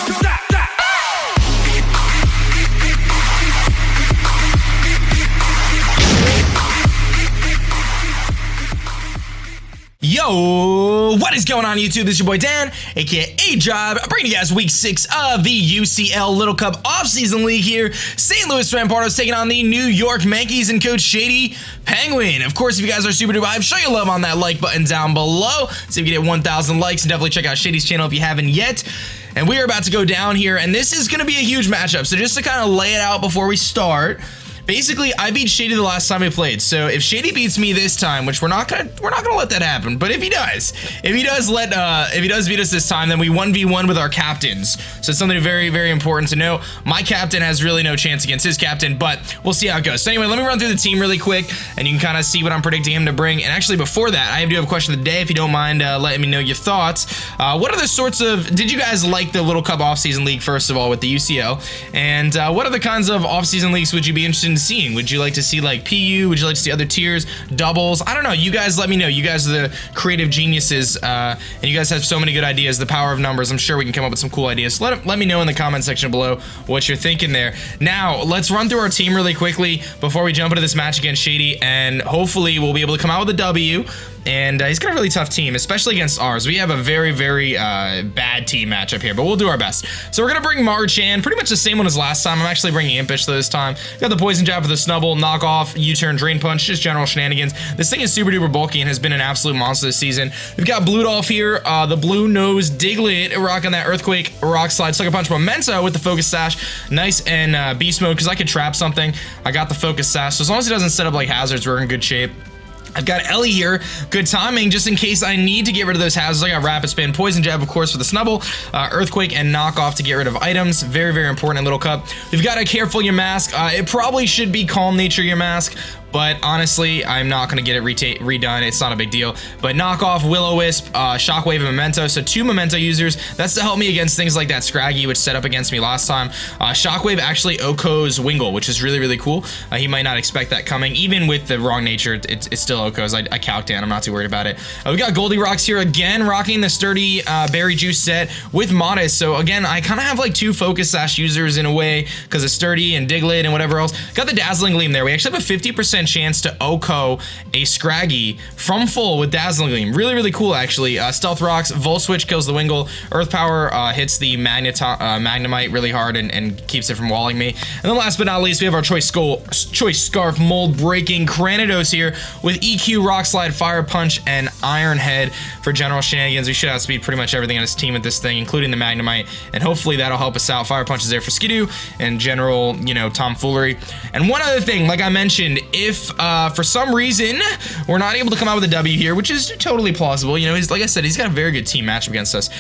Yo, what is going on YouTube? This is your boy Dan, aka aDrive. I'm bringing you guys week 6 of the UCL Little Cup Offseason League here. St. Louis Rampardos taking on the New York Mankeys and Coach Shady Penguin. Of course, if you guys are super duper hyped, show your love on that like button down below. See if you can get 1,000 likes, and definitely check out Shady's channel if you haven't yet. And we are about to go down here, and this is going to be a huge matchup. So just to kind of lay it out before we start, basically, I beat Shady the last time we played. So if Shady beats me this time, which we're not gonna let that happen. But if he does beat us this time, then we 1v1 with our captains. So it's something very, very important to know. My captain has really no chance against his captain, but we'll see how it goes. So anyway, let me run through the team really quick, and you can kind of see what I'm predicting him to bring. And actually, before that, I do have a question of the day. If you don't mind letting me know your thoughts. What are the sorts of? Did you guys like the Little Cup Offseason League first of all with the UCL? And what other kinds of offseason leagues would you be interested in seeing? Would you like to see like PU? Would you like to see other tiers, doubles? I don't know. You guys let me know. You guys are the creative geniuses, and you guys have so many good ideas. The power of numbers. I'm sure we can come up with some cool ideas. So let me know in the comment section below what you're thinking there. Now, let's run through our team really quickly before we jump into this match against Shady, and hopefully we'll be able to come out with a W. And he's got a really tough team, especially against ours. We have a very, very bad team matchup here, but we'll do our best. So we're going to bring Marchan, pretty much the same one as last time. I'm actually bringing Impish this time. Got the Poison Jab for the Snubble, Knock Off, U-Turn, Drain Punch, just general shenanigans. This thing is super duper bulky and has been an absolute monster this season. We've got Bluedolph here, the Blue Nose Diglett, rocking that Earthquake, Rock Slide, Sucker Punch, Memento with the Focus Sash. Nice, and Beast Mode, because I could trap something. I got the Focus Sash, so as long as he doesn't set up like hazards, we're in good shape. I've got Ellie here, good timing, just in case I need to get rid of those hazards. I got Rapid Spin, Poison Jab, of course, for the Snubble, Earthquake, and Knock Off to get rid of items. Very, very important in Little Cup. We've got a Careful Your Mask. It probably should be Calm Nature Your Mask, but honestly, I'm not going to get it redone. It's not a big deal. But Knock Off, Will-O-Wisp, Shockwave, and Memento. So 2 Memento users. That's to help me against things like that Scraggy, which set up against me last time. Shockwave actually OHKOs Wingull, which is really, really cool. He might not expect that coming. Even with the wrong nature, it's still OHKOs. I calc down. I'm not too worried about it. We got Goldie Rocks here again, rocking the sturdy Berry Juice set with Modest. So again, I kind of have like 2 Focus Sash users in a way because of Sturdy and Diglett and whatever else. Got the Dazzling Gleam there. We actually have a 50% chance to OHKO a Scraggy from full with Dazzling Gleam. Really, really cool, actually. Stealth Rocks, Volt Switch kills the Wingull. Earth Power hits the Magnemite really hard and keeps it from walling me. And then last but not least, we have our Choice Scarf Mold Breaking Cranidos here with EQ, Rock Slide, Fire Punch, and Iron Head for general shenanigans. We should outspeed pretty much everything on this team with this thing, including the Magnemite, and hopefully that'll help us out. Fire Punch is there for Skidoo and general, you know, tomfoolery. And one other thing, like I mentioned, if for some reason we're not able to come out with a W here, which is totally plausible, you know, like I said, he's got a very good team matchup against us.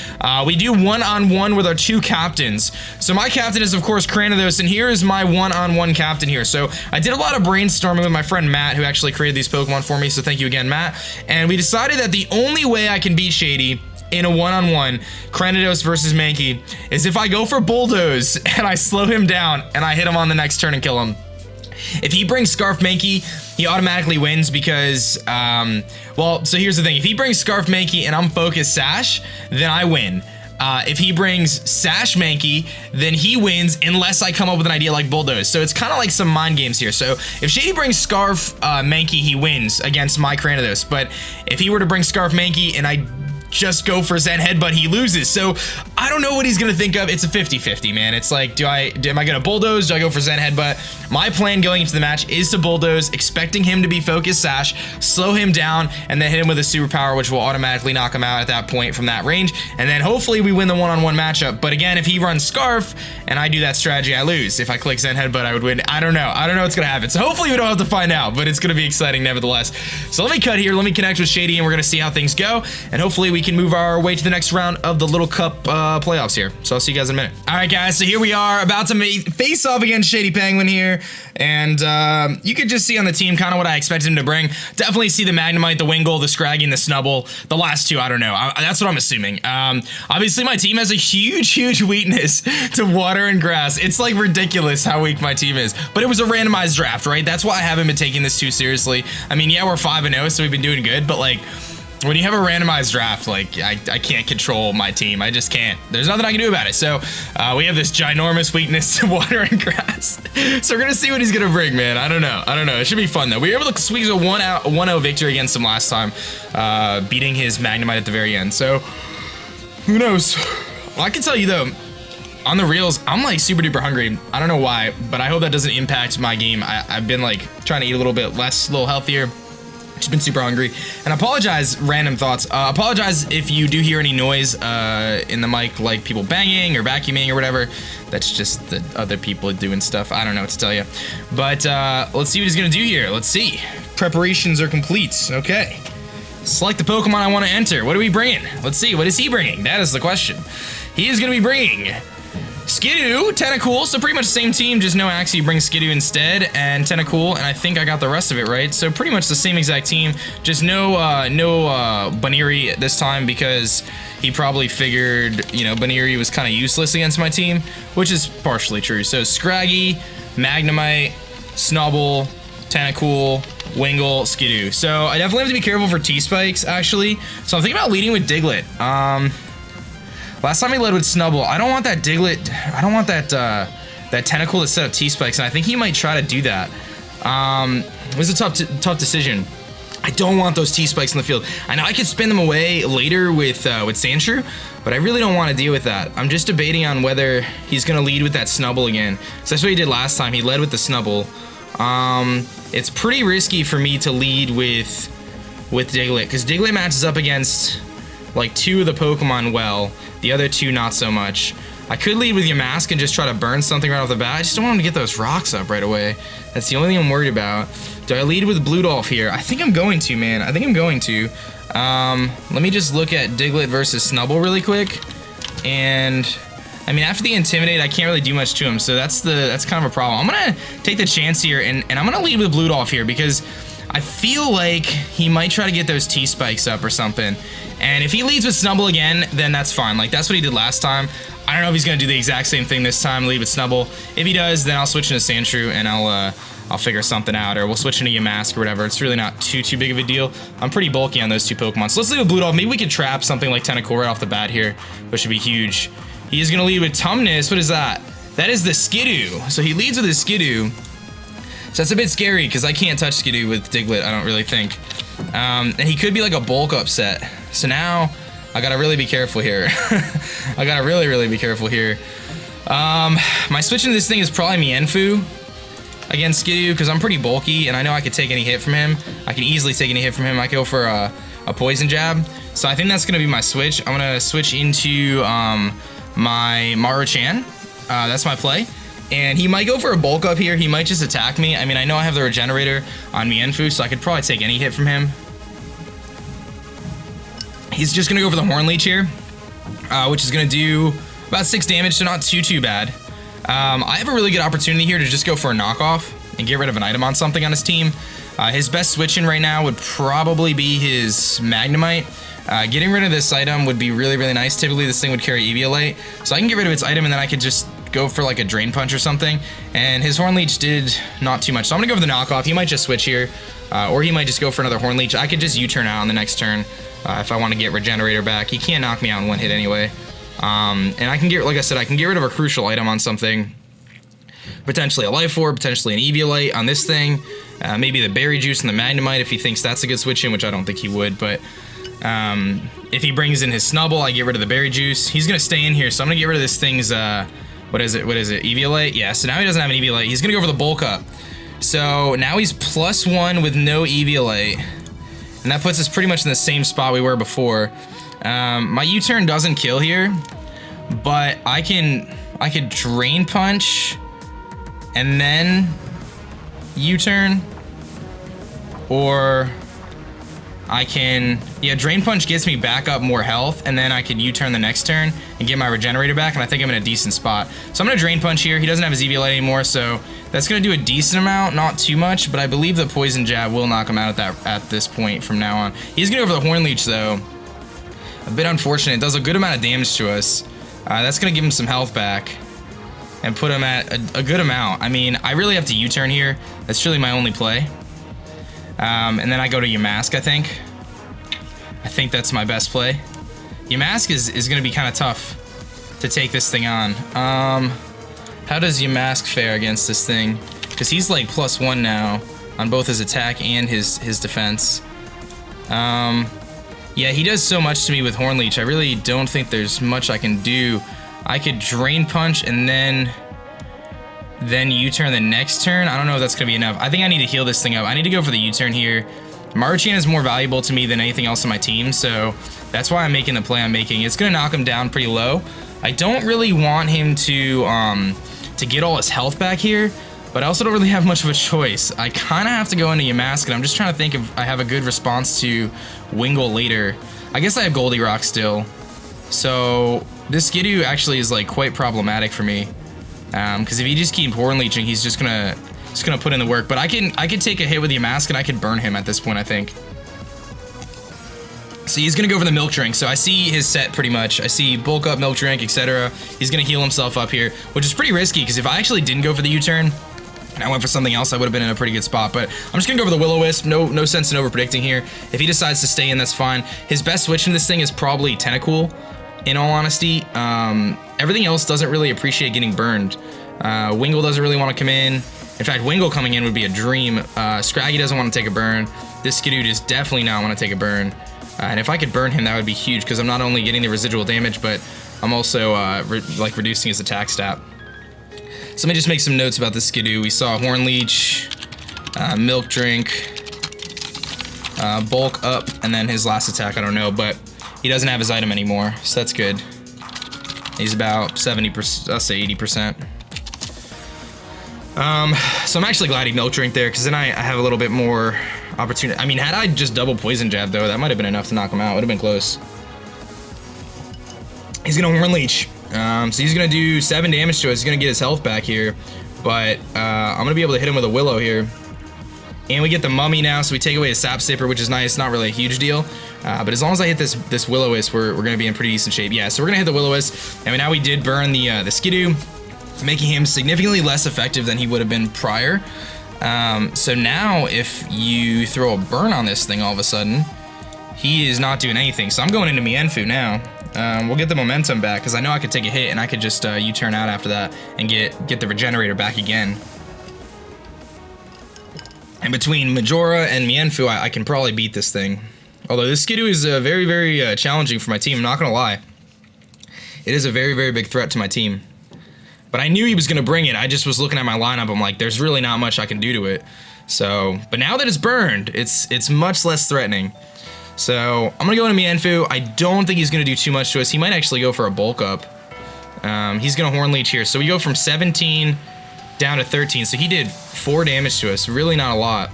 We do one-on-one with our 2 captains. So my captain is, of course, Cranidos, and here is my one-on-one captain here. So I did a lot of brainstorming with my friend Matt, who actually created these Pokemon for me, so thank you again, Matt. And we decided that the only way I can beat Shady in a one-on-one, Cranidos versus Mankey, is if I go for Bulldoze and I slow him down and I hit him on the next turn and kill him. If he brings Scarf Mankey, he automatically wins because, well, so here's the thing. If he brings Scarf Mankey and I'm Focus Sash, then I win. If he brings Sash Mankey, then he wins unless I come up with an idea like Bulldoze. So it's kind of like some mind games here. So if Shady brings Scarf Mankey, he wins against my Cranidos. But if he were to bring Scarf Mankey and I just go for Zen Headbutt, he loses. So I don't know what he's gonna think of. It's a 50-50, man. It's like, am I gonna Bulldoze? Do I go for Zen Headbutt? My plan going into the match is to Bulldoze, expecting him to be Focus Sash, slow him down, and then hit him with a superpower, which will automatically knock him out at that point from that range. And then hopefully we win the one-on-one matchup. But again, if he runs Scarf and I do that strategy, I lose. If I click Zen Headbutt, I would win. I don't know. I don't know what's gonna happen. So hopefully we don't have to find out, but it's gonna be exciting nevertheless. So let me cut here. Let me connect with Shady, and we're gonna see how things go. And hopefully we can move our way to the next round of the Little Cup playoffs here. So I'll see you guys in a minute. All right, guys. So here we are about to face off against Shady Penguin here. And you could just see on the team kind of what I expected him to bring. Definitely see the Magnemite, the Wingull, the Scraggy, and the Snubble. The last 2, I don't know. That's what I'm assuming. Obviously, my team has a huge, huge weakness to water and grass. It's like ridiculous how weak my team is. But it was a randomized draft, right? That's why I haven't been taking this too seriously. I mean, yeah, we're 5-0, so we've been doing good. But like, when you have a randomized draft, like, I can't control my team. I just can't. There's nothing I can do about it. So we have this ginormous weakness to water and grass. So we're gonna see what he's gonna bring, man. I don't know. It should be fun though. We were able to squeeze a 1-0 victory against him last time, beating his Magnemite at the very end. So who knows? Well, I can tell you though, on the reels, I'm like super duper hungry. I don't know why, but I hope that doesn't impact my game. I've been like trying to eat a little bit less, a little healthier. Just been super hungry. And apologize, random thoughts. Apologize if you do hear any noise in the mic, like people banging or vacuuming or whatever. That's just the other people doing stuff. I don't know what to tell you. But let's see what he's gonna do here. Let's see. Preparations are complete. Okay. Select the Pokemon I want to enter. What are we bringing? Let's see. What is he bringing? That is the question. He is gonna be bringing Skidoo, Tentacool, so pretty much the same team, just no Axie brings Skidoo instead, and Tentacool, and I think I got the rest of it right. So pretty much the same exact team, just no Baniri this time because he probably figured, you know, Baniri was kind of useless against my team, which is partially true. So Scraggy, Magnemite, Snubble, Tentacool, Wingull, Skidoo. So I definitely have to be careful for T-Spikes, actually. So I'm thinking about leading with Diglett. Last time he led with Snubble, I don't want that Diglett, I don't want that that Tentacool to set up T-Spikes, and I think he might try to do that. It was a tough decision. I don't want those T-Spikes in the field. I know I could spin them away later with Sandshrew, but I really don't want to deal with that. I'm just debating on whether he's going to lead with that Snubble again. So that's what he did last time. He led with the Snubble. It's pretty risky for me to lead with Diglett, because Diglett matches up against like 2 of the Pokemon well, the other 2 not so much. I could lead with Yamask and just try to burn something right off the bat. I just don't want him to get those rocks up right away. That's the only thing I'm worried about. Do I lead with Bludolf here? I think I'm going to, man. I think I'm going to. Let me just look at Diglett versus Snubble really quick. And I mean, after the Intimidate, I can't really do much to him, so that's kind of a problem. I'm gonna take the chance here, and I'm gonna lead with Bludolf here because I feel like he might try to get those T-Spikes up or something. And if he leads with Snubble again, then that's fine. Like, that's what he did last time. I don't know if he's gonna do the exact same thing this time, lead with Snubble. If he does, then I'll switch into Sandshrew and I'll figure something out, or we'll switch into Yamask or whatever. It's really not too big of a deal. I'm pretty bulky on those 2 Pokemon. So let's lead with Bludolf. Maybe we could trap something like Tentacool right off the bat here, which would be huge. He is gonna lead with Tumnus. What is that? That is the Skidoo. So he leads with his Skidoo. So that's a bit scary because I can't touch Skidoo with Diglett, I don't really think. And he could be like a bulk upset. So now I gotta really be careful here. I gotta really be careful here. My switch into this thing is probably Mienfoo against Skidoo because I'm pretty bulky and I know I could take any hit from him. I can easily take any hit from him. I go for a Poison Jab. So I think that's gonna be my switch. I'm gonna switch into my Maruchan. That's my play. And he might go for a bulk up here. He might just attack me. I mean, I know I have the Regenerator on Mienfoo, so I could probably take any hit from him. He's just gonna go for the Horn Leech here, which is gonna do about 6 damage, so not too bad. I have a really good opportunity here to just go for a knockoff and get rid of an item on something on his team. His best switch in right now would probably be his Magnemite. Getting rid of this item would be really nice. Typically, this thing would carry Eviolite, so I can get rid of its item and then I could just go for like a Drain Punch or something. And his Horn Leech did not too much, so I'm gonna go for the knockoff. He might just switch here, or he might just go for another Horn Leech. I could just U-turn out on the next turn if I want to get Regenerator back. He can't knock me out in 1 hit anyway. And I can get, like I said, I can get rid of a crucial item on something. Potentially a Life Orb, potentially an Eviolite on this thing. Maybe the Berry Juice and the Magnemite if he thinks that's a good switch in, which I don't think he would, but if he brings in his Snubble, I get rid of the Berry Juice. He's gonna stay in here, so I'm gonna get rid of this thing's, what is it, Eviolite? Yeah, so now he doesn't have an Eviolite. He's gonna go for the Bulk Up. So now he's +1 with no Eviolite, and that puts us pretty much in the same spot we were before. My U-turn doesn't kill here, but I could Drain Punch and then U-turn, or I can, yeah, Drain Punch gets me back up more health, and then I could U-turn the next turn and get my Regenerator back, and I think I'm in a decent spot. So I'm gonna Drain Punch here. He doesn't have his Eviolite anymore, so that's gonna do a decent amount, not too much, but I believe the Poison Jab will knock him out at this point from now on. He's gonna go for the Horn Leech though. A bit unfortunate. It does a good amount of damage to us. That's gonna give him some health back and put him at a good amount. I mean, I really have to U-turn here. That's really my only play. And then I go to Yamask, I think. I think that's my best play. Yamask is going to be kind of tough to take this thing on. How does Yamask fare against this thing? Because he's like +1 now on both his attack and his defense. Yeah, he does so much to me with Horn Leech. I really don't think there's much I can do. I could Drain Punch and then U-turn the next turn. I don't know if that's going to be enough. I think I need to heal this thing up. I need to go for the U-turn here. Marchian is more valuable to me than anything else on my team, so that's why I'm making the play I'm making. It's going to knock him down pretty low. I don't really want him to get all his health back here, but I also don't really have much of a choice. I kind of have to go into Yamask, and I'm just trying to think if I have a good response to Wingull later. I guess I have Goldie Rock still. So this Skidoo actually is like quite problematic for me. Because if you just keep Horn Leeching, he's just gonna put in the work. But I can take a hit with Yamask and I can burn him at this point, I think. So he's gonna go for the Milk Drink. So I see his set pretty much. I see Bulk Up, Milk Drink, etc. He's gonna heal himself up here, which is pretty risky because if I actually didn't go for the U-turn and I went for something else, I would have been in a pretty good spot. But I'm just gonna go for the Will-O-Wisp. No sense in over predicting here. If he decides to stay in, that's fine. His best switch in this thing is probably Tentacool, in all honesty. Everything else doesn't really appreciate getting burned. Wingull doesn't really want to come in. In fact, Wingull coming in would be a dream. Scraggy doesn't want to take a burn. This Skidoo does definitely not want to take a burn. And if I could burn him, that would be huge, because I'm not only getting the residual damage, but I'm also reducing his attack stat. So let me just make some notes about this Skidoo. We saw Horn Leech, Milk Drink, Bulk Up, and then his last attack, I don't know, but he doesn't have his item anymore, so that's good. He's about 70%, I'll say 80%. So I'm actually glad he Milk Drink there, because then I have a little bit more opportunity. I mean, had I just double Poison Jab, though, that might have been enough to knock him out. Would have been close. He's going to Horn Leech. So he's going to do 7 damage to us. He's going to get his health back here. But I'm going to be able to hit him with a Willow here. And we get the Mummy now, so we take away his Sap Sipper, which is nice. Not really a huge deal. But as long as I hit this Will-O-Wisp, we're going to be in pretty decent shape. Yeah, so we're going to hit the Will-O-Wisp. And now we did burn the Skidoo, making him significantly less effective than he would have been prior. So now if you throw a burn on this thing all of a sudden, he is not doing anything. So I'm going into Mienfoo now. We'll get the momentum back, because I know I could take a hit and I could just U-turn out after that and get the Regenerator back again. And between Majora and Mienfoo, I can probably beat this thing. Although this Skidoo is very, very challenging for my team, I'm not going to lie. It is a very, very big threat to my team. But I knew he was going to bring it. I just was looking at my lineup. I'm like, there's really not much I can do to it. So, but now that it's burned, it's much less threatening. So I'm going to go into Mienfoo. I don't think he's going to do too much to us. He might actually go for a Bulk Up. He's going to Horn Leech here. So we go from 17 down to 13. So he did 4 damage to us. Really not a lot.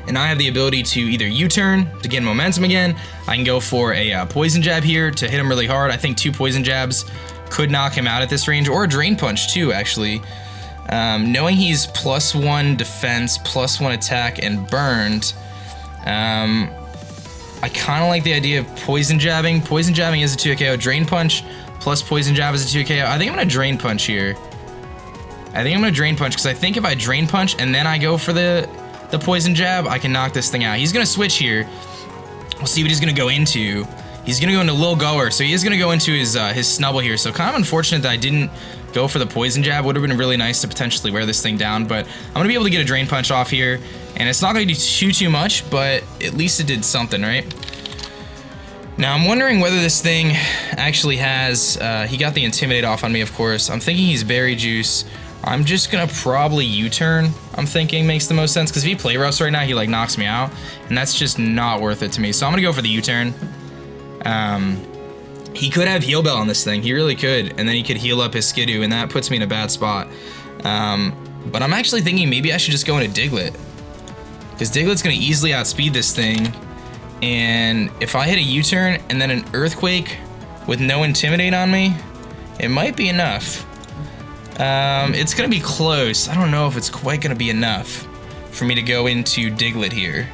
And I have the ability to either U-turn to gain momentum again. I can go for a Poison Jab here to hit him really hard. I think 2 Poison Jabs could knock him out at this range, or a Drain Punch too, actually. Knowing he's +1 defense, +1 attack, and burned, I kind of like the idea of Poison Jabbing. Poison Jabbing is a 2 KO. Drain Punch plus Poison Jab is a 2 KO. I think I'm going to Drain Punch here. Because I think if I Drain Punch and then I go for the Poison Jab, I can knock this thing out. He's going to switch here. We'll see what he's going to go into. He's going to go into Lil Goer, so he is going to go into his Snubble here. So kind of unfortunate that I didn't go for the Poison Jab. Would have been really nice to potentially wear this thing down, but I'm going to be able to get a Drain Punch off here. And it's not going to do too much, but at least it did something, right? Now, I'm wondering whether this thing actually has... he got the Intimidate off on me, of course. I'm thinking he's Berry Juice. I'm just going to probably U-turn, I'm thinking makes the most sense. Because if he Play Roughs right now, he like knocks me out. And that's just not worth it to me. So I'm going to go for the U-turn. He could have Heal Bell on this thing. He really could. And then he could heal up his Skidoo, and that puts me in a bad spot. But I'm actually thinking maybe I should just go into Diglett. Because Diglett's going to easily outspeed this thing. And if I hit a U-turn and then an Earthquake with no Intimidate on me, it might be enough. It's going to be close. I don't know if it's quite going to be enough for me to go into Diglett here.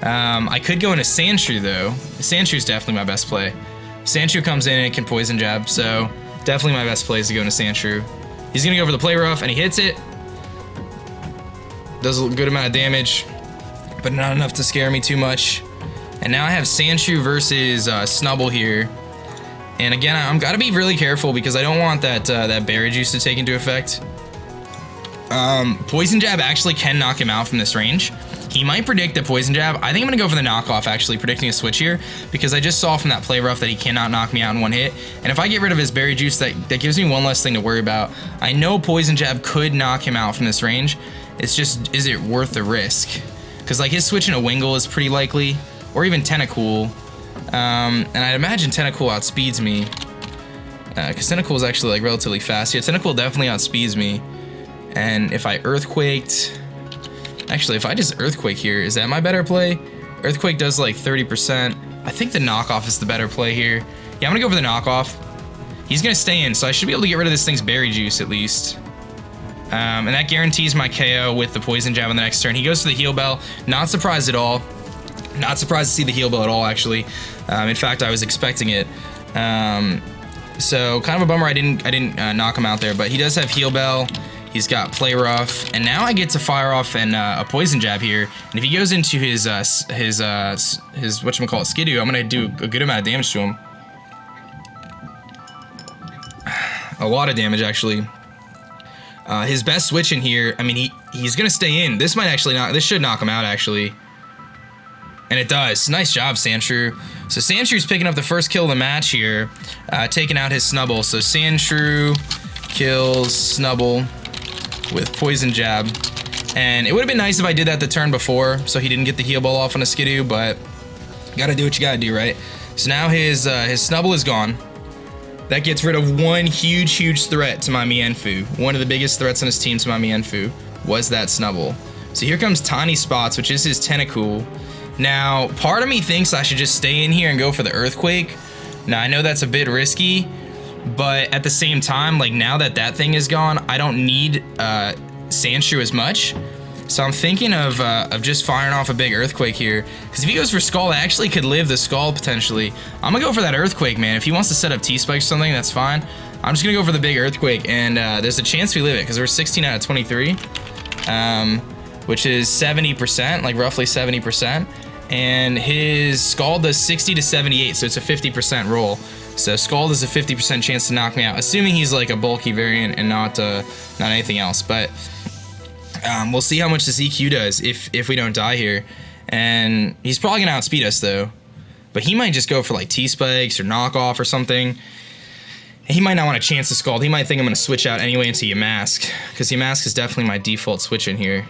I could go into Sandshrew, though. Sandshrew's definitely my best play. Sandshrew comes in and it can Poison Jab, so definitely my best play is to go into Sandshrew. He's going to go for the Play Rough, and he hits it. Does a good amount of damage, but not enough to scare me too much. And now I have Sandshrew versus Snubble here. And again, I'm gotta be really careful because I don't want that that berry juice to take into effect. Poison Jab actually can knock him out from this range. He might predict the Poison Jab. I think I'm gonna go for the knockoff, actually, predicting a switch here, because I just saw from that play rough that he cannot knock me out in one hit. And if I get rid of his berry juice, that gives me one less thing to worry about. I know Poison Jab could knock him out from this range. It's just, is it worth the risk? Because like his switch into Wingull is pretty likely, or even Tentacool. And I'd imagine Tentacool outspeeds me, because Tentacool is actually like relatively fast. Yeah, Tentacool definitely outspeeds me. And if I Earthquaked, actually, if I just Earthquake here, is that my better play? Earthquake does like 30%. I think the knockoff is the better play here. Yeah, I'm gonna go for the knockoff. He's gonna stay in, so I should be able to get rid of this thing's berry juice at least. And that guarantees my KO with the Poison Jab on the next turn. He goes for the Heal Bell. Not surprised at all. Not surprised to see the Heal Bell at all, actually. In fact, I was expecting it. So kind of a bummer I didn't knock him out there, but he does have Heal Bell. He's got Play Rough, and now I get to fire off a Poison Jab here. And if he goes into his whatchamacallit, Skidoo, I'm gonna do a good amount of damage to him. A lot of damage, actually. His best switch in here, I mean, he's gonna stay in. This should knock him out, actually. And it does. Nice job, Sandshrew. So Sandshrew's picking up the first kill of the match here, taking out his Snubble. So Sandshrew kills Snubble with Poison Jab. And it would have been nice if I did that the turn before, so he didn't get the Heal Ball off on a Skidoo, but you gotta do what you gotta do, right? So now his Snubble is gone. That gets rid of one huge threat to my Mienfoo. One of the biggest threats on his team to my Mienfoo was that Snubble. So here comes Tiny Spots, which is his Tentacool. Now, part of me thinks I should just stay in here and go for the Earthquake. Now, I know that's a bit risky, but at the same time, like now that thing is gone, I don't need Sandshrew as much. So I'm thinking of just firing off a big Earthquake here. Because if he goes for Scald, I actually could live the Scald potentially. I'm going to go for that Earthquake, man. If he wants to set up T-Spikes or something, that's fine. I'm just going to go for the big Earthquake. And there's a chance we live it because we're 16 out of 23. Which is 70%, like roughly 70%. And his Scald does 60 to 78, so it's a 50% roll. So Scald is a 50% chance to knock me out, assuming he's like a bulky variant and not anything else. But we'll see how much this EQ does if we don't die here. And he's probably gonna outspeed us though. But he might just go for like T-Spikes or knockoff or something. He might not want a chance to Scald. He might think I'm gonna switch out anyway into Yamask, because Yamask is definitely my default switch in here.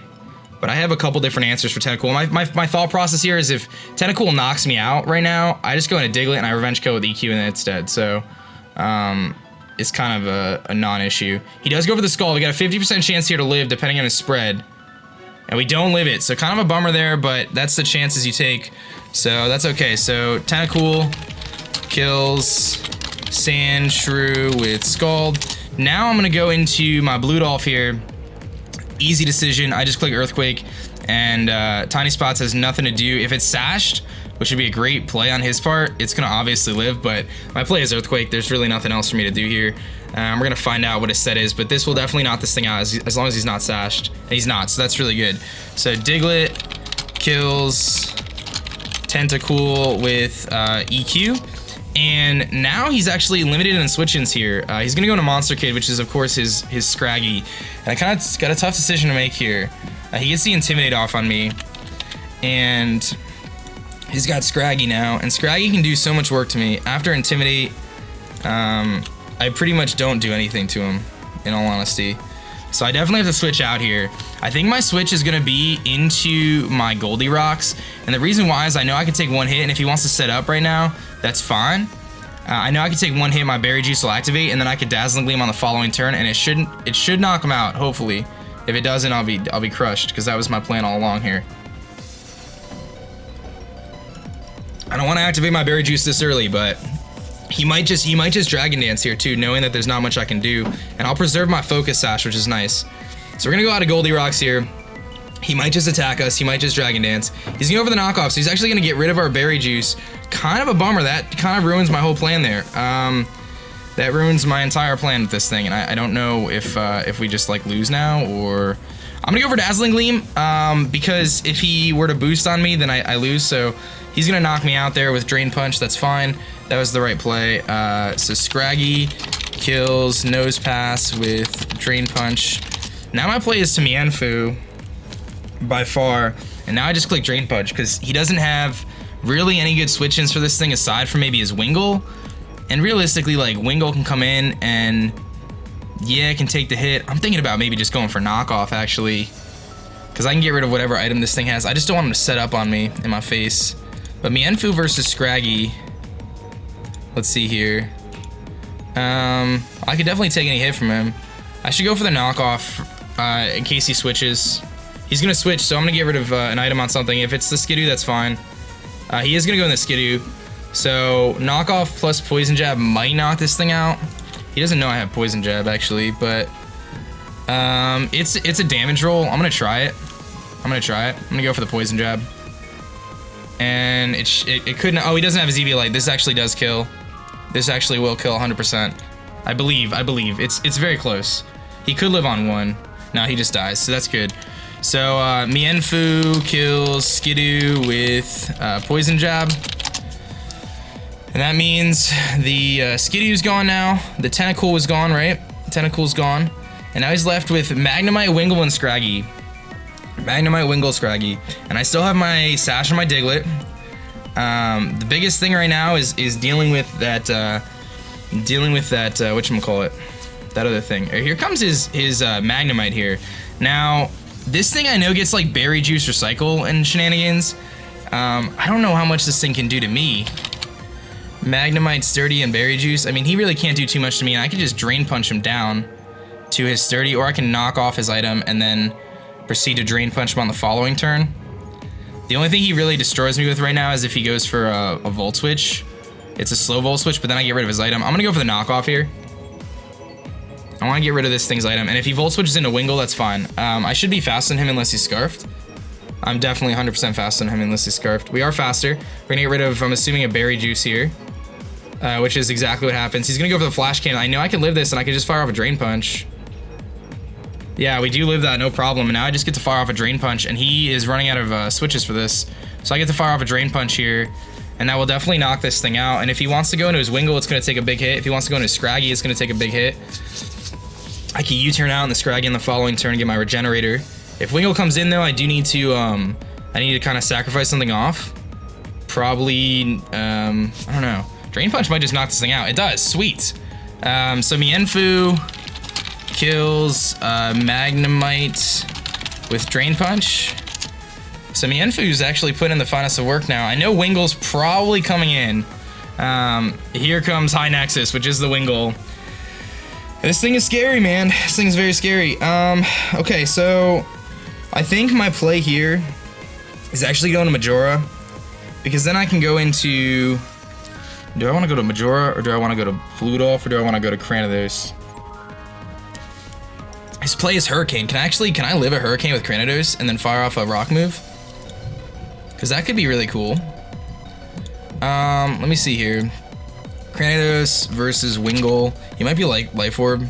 But I have a couple different answers for Tentacool. My thought process here is if Tentacool knocks me out right now, I just go into Diglett and I revenge kill with EQ in it instead. So it's kind of a non-issue. He does go for the Skull. We got a 50% chance here to live depending on his spread. And we don't live it. So kind of a bummer there, but that's the chances you take. So that's okay. So Tentacool kills Sandshrew with Scald. Now I'm going to go into my Bludolph here. Easy decision. I just click Earthquake, and Tiny Spots has nothing to do. If it's sashed, which would be a great play on his part, it's gonna obviously live, but my play is Earthquake. There's really nothing else for me to do here. We're gonna find out what his set is, but this will definitely knock this thing out as long as he's not sashed. And he's not, so that's really good. So Diglett kills Tentacool with EQ. And now he's actually limited in switch-ins here. He's gonna go into Monster Kid, which is of course his Scraggy. And I kind of got a tough decision to make here. He gets the Intimidate off on me, and he's got Scraggy now. And Scraggy can do so much work to me. After Intimidate, I pretty much don't do anything to him, in all honesty. So I definitely have to switch out here. I think my switch is gonna be into my Goldie Rocks, and the reason why is I know I can take one hit, and if he wants to set up right now, that's fine. I know I can take one hit, my Berry Juice will activate, and then I could Dazzling Gleam on the following turn, and it should knock him out, hopefully. If it doesn't, I'll be crushed, because that was my plan all along here. I don't want to activate my Berry Juice this early, but he might just Dragon Dance here too, knowing that there's not much I can do, and I'll preserve my Focus Sash, which is nice. So we're gonna go out of Goldie Rocks here. He might just attack us. He might just Dragon Dance. He's going to go for the knockoff, so he's actually going to get rid of our Berry Juice. Kind of a bummer. That kind of ruins my whole plan there. That ruins my entire plan with this thing, and I don't know if we just like lose now, or I'm gonna go for Dazzling Gleam, because if he were to boost on me, then I lose. So He's gonna knock me out there with Drain Punch. That's fine. That was the right play. So Scraggy kills Nose Pass with Drain Punch. Now my play is to Mienfoo by far. And now I just click Drain Punch because he doesn't have really any good switch-ins for this thing aside from maybe his Wingull. And realistically, like, Wingull can come in and, yeah, it can take the hit. I'm thinking about maybe just going for knockoff, actually. Because I can get rid of whatever item this thing has. I just don't want him to set up on me in my face. But Mienfoo versus Scraggy. Let's see here. I could definitely take any hit from him. I should go for the knockoff in case he switches. He's going to switch, so I'm going to get rid of an item on something. If it's the Skidoo, that's fine. He is going to go in the Skidoo. So knockoff plus Poison Jab might knock this thing out. He doesn't know I have Poison Jab, actually, but it's a damage roll. I'm going to try it. I'm going to go for the Poison Jab. And it couldn't. Oh, he doesn't have his EV Light. This actually does kill. This actually will kill 100%. I believe. It's very close. He could live on 1. No, he just dies, so that's good. So Mienfoo kills Skidoo with Poison Jab. And that means the Skidoo's gone now. The Tentacool was gone, right? The Tentacle's gone. And now he's left with Magnemite, Wingull, and Scraggy. Magnemite, Wingull, Scraggy. And I still have my Sash and my Diglett. The biggest thing right now is dealing with that whatchamacallit, that other thing. Here comes his Magnemite here. Now, this thing I know gets like Berry Juice Recycle and shenanigans. I don't know how much this thing can do to me. Magnemite, Sturdy, and Berry Juice. I mean, he really can't do too much to me, and I can just Drain Punch him down to his Sturdy, or I can knock off his item and then proceed to Drain Punch him on the following turn. The only thing he really destroys me with right now is if he goes for a Volt Switch. It's a slow Volt Switch, but then I get rid of his item. I'm gonna go for the knockoff here. I want to get rid of this thing's item, and if he Volt Switches into Wingull, that's fine. I should be faster than him unless he's Scarfed. I'm definitely 100% faster than him unless he's Scarfed. We are faster. We're gonna get rid of, I'm assuming, a Berry Juice here, which is exactly what happens. He's gonna go for the Flash Cannon. I know I can live this, and I can just fire off a Drain Punch. Yeah, we do live that, no problem. And now I just get to fire off a Drain Punch, and he is running out of switches for this. So I get to fire off a Drain Punch here, and that will definitely knock this thing out. And if he wants to go into his Wingull, it's going to take a big hit. If he wants to go into his Scraggy, it's going to take a big hit. I can U-turn out in the Scraggy in the following turn and get my Regenerator. If Wingull comes in, though, I do need to, kind of sacrifice something off. Probably, I don't know. Drain Punch might just knock this thing out. It does, sweet. So Mienfoo kills Magnemite with Drain Punch. So Mienfoo's actually put in the finest of work now. I know Wingull's probably coming in. Here comes High Nexus, which is the Wingull. This thing is scary, man. This thing is very scary. Okay, so I think my play here is actually going to Majora, because then I can go into... Do I want to go to Majora, or do I want to go to Bludolf, or do I want to go to Cranidos? His play is Hurricane. Can I live a Hurricane with Cranidos and then fire off a rock move? Because that could be really cool. Let me see here. Cranidos versus Wingull. He might be like Life Orb.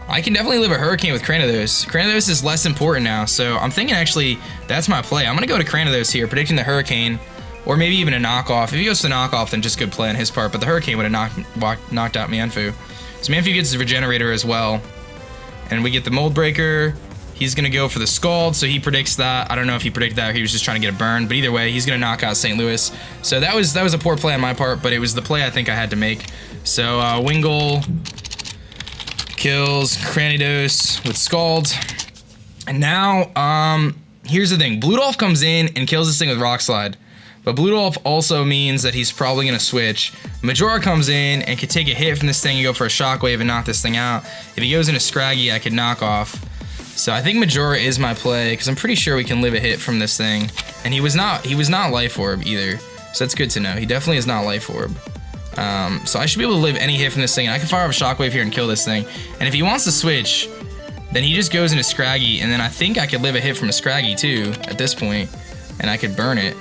I can definitely live a Hurricane with Cranidos. Cranidos is less important now, so I'm thinking actually that's my play. I'm going to go to Cranidos here, predicting the Hurricane, or maybe even a knockoff. If he goes to knockoff, then just good play on his part, but the Hurricane would have knocked out Mienfoo. So Mienfoo gets his Regenerator as well. And we get the Mold Breaker. He's going to go for the Scald, so he predicts that. I don't know if he predicted that or he was just trying to get a burn, but either way, he's going to knock out St. Louis. So that was a poor play on my part, but it was the play I think I had to make. So Wingull kills Cranidos with Scald. And now, here's the thing. Bludolf comes in and kills this thing with Rock Slide. But Bludolf also means that he's probably going to switch. Majora comes in and could take a hit from this thing and go for a Shockwave and knock this thing out. If he goes into Scraggy, I could knock off. So I think Majora is my play, because I'm pretty sure we can live a hit from this thing. And he was not Life Orb either. So that's good to know. He definitely is not Life Orb. So I should be able to live any hit from this thing. And I can fire off a Shockwave here and kill this thing. And if he wants to switch, then he just goes into Scraggy. And then I think I could live a hit from a Scraggy too at this point. And I could burn it.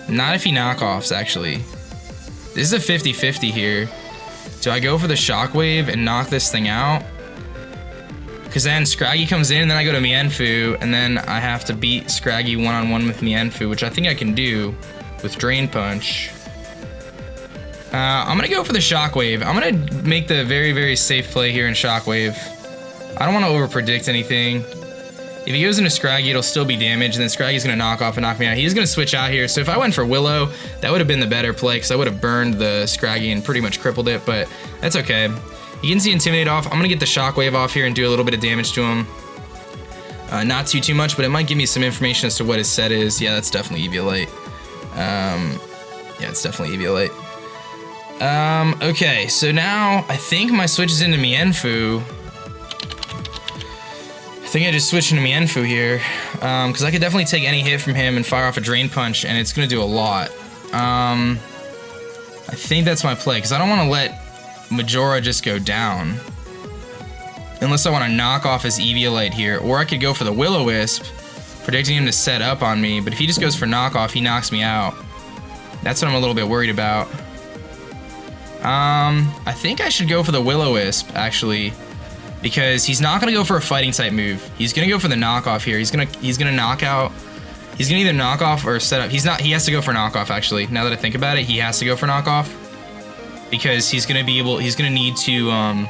Not if he knockoffs, actually. This is a 50-50 here. Do I go for the Shockwave and knock this thing out? Because then Scraggy comes in, and then I go to Mienfoo, and then I have to beat Scraggy one-on-one with Mienfoo, which I think I can do with Drain Punch. I'm going to go for the Shockwave. I'm going to make the very, very safe play here in Shockwave. I don't want to over-predict anything. If he goes into Scraggy, it'll still be damage, and then Scraggy's going to knock off and knock me out. He's going to switch out here, so if I went for Willow, that would have been the better play, because I would have burned the Scraggy and pretty much crippled it, but that's okay. He gets the Intimidate off. I'm going to get the Shockwave off here and do a little bit of damage to him. Not too much, but it might give me some information as to what his set is. Yeah, that's definitely Eviolite. Yeah, it's definitely Eviolite. Okay, so now I think my switch is into Mienfoo. I think I just switch into Mienfoo here, because I could definitely take any hit from him and fire off a Drain Punch, and it's going to do a lot. I think that's my play, because I don't want to let Majora just go down. Unless I want to knock off his Eviolite here, or I could go for the Will-O-Wisp, predicting him to set up on me, but if he just goes for knockoff, he knocks me out. That's what I'm a little bit worried about. I think I should go for the Will-O-Wisp, actually, because he's not gonna go for a fighting type move. He's gonna go for the knockoff here. He's gonna knock out. He's gonna either knock off or set up. He has to go for knockoff, actually. Now that I think about it, he has to go for knockoff, because he's gonna need to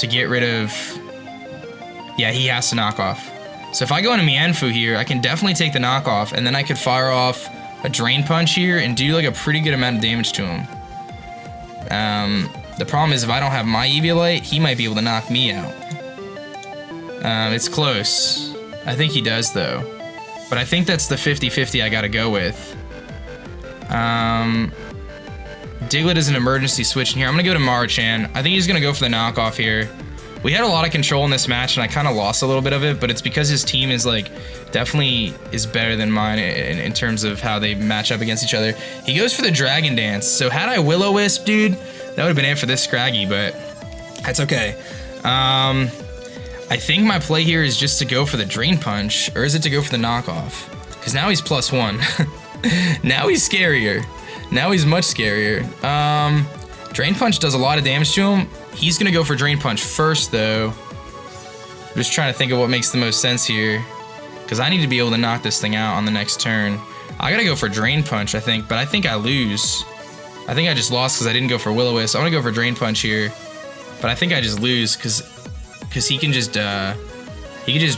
get rid of. Yeah, he has to knock off. So if I go into Mienfoo here, I can definitely take the knockoff, and then I could fire off a Drain Punch here and do like a pretty good amount of damage to him. The problem is if I don't have my Eviolite, he might be able to knock me out. It's close. I think he does though. But I think that's the 50-50 I gotta go with. Diglett is an emergency switch in here. I'm gonna go to Marichan. I think he's gonna go for the knockoff here. We had a lot of control in this match, and I kind of lost a little bit of it, but it's because his team is like definitely is better than mine in terms of how they match up against each other. He goes for the Dragon Dance. So had I Will-O-Wisp, dude, that would have been it for this Scraggy, but that's okay. I think my play here is just to go for the Drain Punch, or is it to go for the knockoff? Because now he's +1. Now he's scarier. Now he's much scarier. Drain Punch does a lot of damage to him. He's gonna go for Drain Punch first, though. I'm just trying to think of what makes the most sense here, because I need to be able to knock this thing out on the next turn. I gotta go for Drain Punch, I think, but I think I lose. I think I just lost because I didn't go for Will-O-Wisp. I'm gonna go for Drain Punch here, but I think I just lose because he can just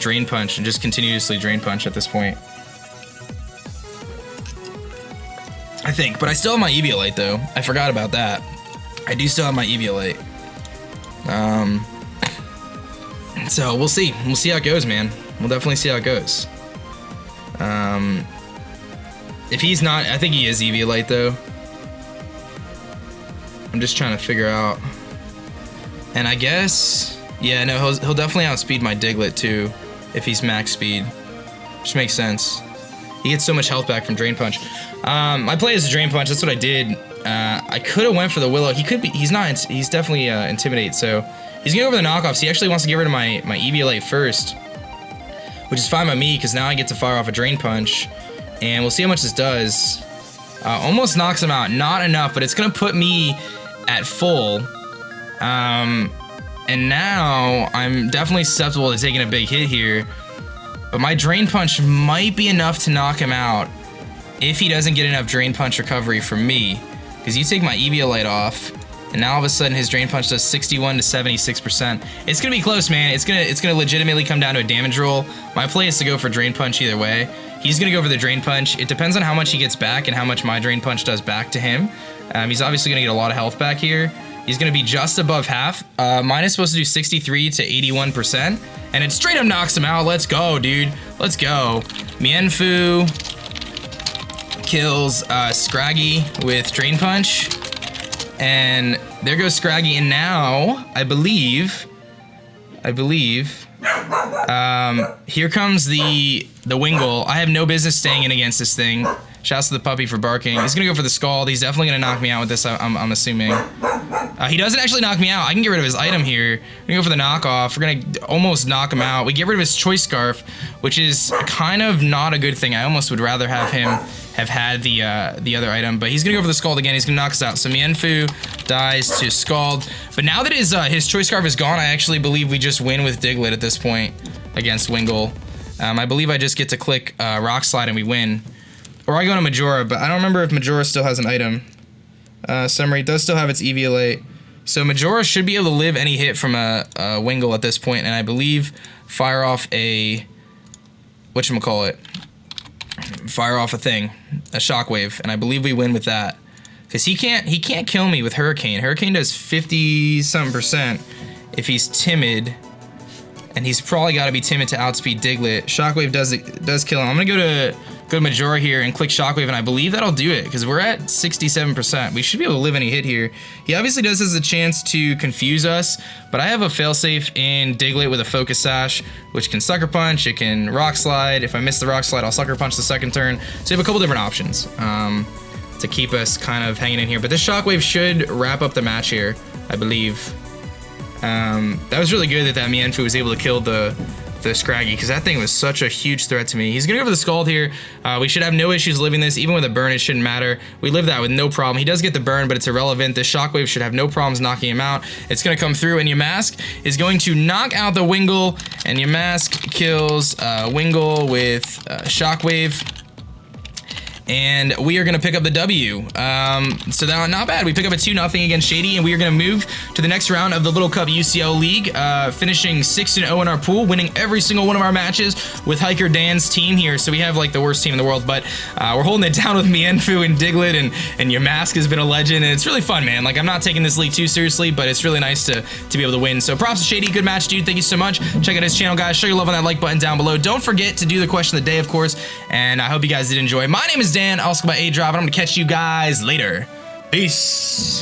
Drain Punch and just continuously Drain Punch at this point. I think, but I still have my Eviolite though. I forgot about that. I do still have my Eviolite. So we'll see. We'll see how it goes, man. We'll definitely see how it goes. If he's not, I think he is Eviolite though. I'm just trying to figure out. And I guess, yeah, no, he'll definitely outspeed my Diglett too, if he's max speed. Which makes sense. He gets so much health back from Drain Punch. My play is a Drain Punch. That's what I did. I could have went for the Willow. He could be. He's not. He's definitely Intimidate. So he's gonna go for the knockoffs. He actually wants to get rid of my Eviolite first, which is fine by me because now I get to fire off a Drain Punch, and we'll see how much this does. Almost knocks him out. Not enough, but it's gonna put me at full. And now I'm definitely susceptible to taking a big hit here. But my Drain Punch might be enough to knock him out if he doesn't get enough Drain Punch recovery from me. Because you take my Eviolite off, and now all of a sudden his Drain Punch does 61 to 76%. It's gonna be close, man. It's gonna legitimately come down to a damage roll. My play is to go for Drain Punch either way. He's gonna go for the Drain Punch. It depends on how much he gets back and how much my Drain Punch does back to him. He's obviously gonna get a lot of health back here. He's gonna be just above half. Mine is supposed to do 63 to 81%, and it straight up knocks him out. Let's go, dude. Let's go. Mienfoo kills Scraggy with Drain Punch, and there goes Scraggy. And now I believe, here comes the Wingull. I have no business staying in against this thing. Shouts to the puppy for barking. He's gonna go for the Scald. He's definitely gonna knock me out with this, I'm assuming. He doesn't actually knock me out. I can get rid of his item here. We're gonna go for the knockoff. We're gonna almost knock him out. We get rid of his Choice Scarf, which is kind of not a good thing. I almost would rather have him have had the other item, but he's gonna go for the Scald again. He's gonna knock us out. So Mienfoo dies to Scald. But now that his Choice Scarf is gone, I actually believe we just win with Diglett at this point against Wingull. I believe I just get to click Rock Slide and we win. Or I go to Majora, but I don't remember if Majora still has an item. Summary does still have its Eviolate. So Majora should be able to live any hit from a Wingull at this point, and I believe fire off a... whatchamacallit? Fire off a thing. A Shockwave, and I believe we win with that. Because he can't kill me with Hurricane. Hurricane does 50-something% if he's timid. And he's probably got to be timid to outspeed Diglett. Shockwave does kill him. I'm going to go to Majora here and click Shockwave, and I believe that'll do it, because we're at 67%. We should be able to live any hit here. He obviously does has a chance to confuse us, but I have a failsafe in Diglett with a Focus Sash, which can Sucker Punch, it can Rock Slide. If I miss the Rock Slide, I'll Sucker Punch the second turn. So we have a couple different options to keep us kind of hanging in here. But this Shockwave should wrap up the match here, I believe. That was really good that Mienfoo was able to kill the Scraggy, because that thing was such a huge threat to me. He's gonna go for the Scald here. We should have no issues living this. Even with a burn, it shouldn't matter. We live that with no problem. He does get the burn, but it's irrelevant. This Shockwave should have no problems knocking him out. It's gonna come through, and Yamask is going to knock out the Wingull, and Yamask kills Wingull with Shockwave. And we are going to pick up the W. So that, not bad. We pick up a 2-0 against Shady, and we are going to move to the next round of the Little Cup UCL League, finishing 6-0 in our pool, winning every single one of our matches with Hiker Dan's team here. So we have like the worst team in the world, but we're holding it down with Mienfoo and Diglett, and Yamask has been a legend, and it's really fun, man. Like, I'm not taking this league too seriously, but it's really nice to be able to win. So props to Shady, good match, dude. Thank you so much. Check out his channel, guys. Show your love on that like button down below. Don't forget to do the question of the day, of course, and I hope you guys did enjoy. My name is Dan. I'll also go by aDrive, and I'm gonna catch you guys later. Peace.